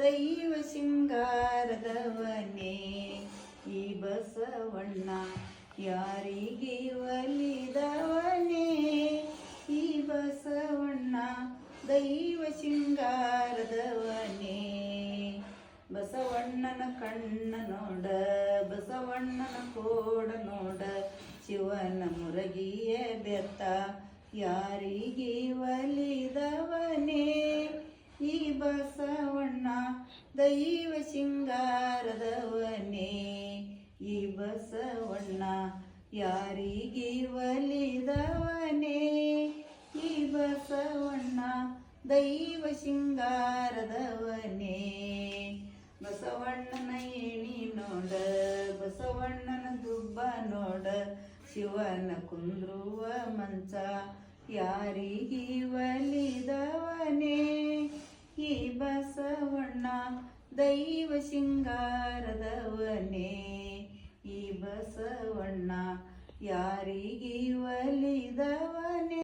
ದೈವ ಸಿಂಗಾರದವನೇ ಈ ಬಸವಣ್ಣ ಯಾರಿಗೆ ಒಲಿದವನೇ ಈ ಬಸವಣ್ಣ ದೈವ ಸಿಂಗಾರದವನೇ ಬಸವಣ್ಣನ ಕಣ್ಣ ನೋಡ ಬಸವಣ್ಣನ ಕೋಡ ನೋಡ ಶಿವನ ಮುರಗಿಯ ಬೆತ್ತ ಯಾರಿಗೆ ಒಲಿದವನೇ ಈ ಬಸವಣ್ಣ ದೈವ ಸಿಂಗಾರದವನೇ ಈ ಬಸವಣ್ಣ ಯಾರಿಗೆ ಒಲಿದವನೇ ಈ ಬಸವಣ್ಣ ದೈವ ಸಿಂಗಾರದವನೇ ಬಸವಣ್ಣನ ಏಣಿ ನೋಡ ಬಸವಣ್ಣನ ದುಬ್ಬ ನೋಡ ಶಿವನ ಕುಂದ್ರುವ ಮಂಚ ಯಾರಿಗೆ ಒಲಿದವನೇ ಈ ಬಸವಣ್ಣ ದೈವ ಸಿಂಗಾರದವನೇ ಈ ಬಸವಣ್ಣ ಯಾರಿಗೆ ಒಲಿದವನೇ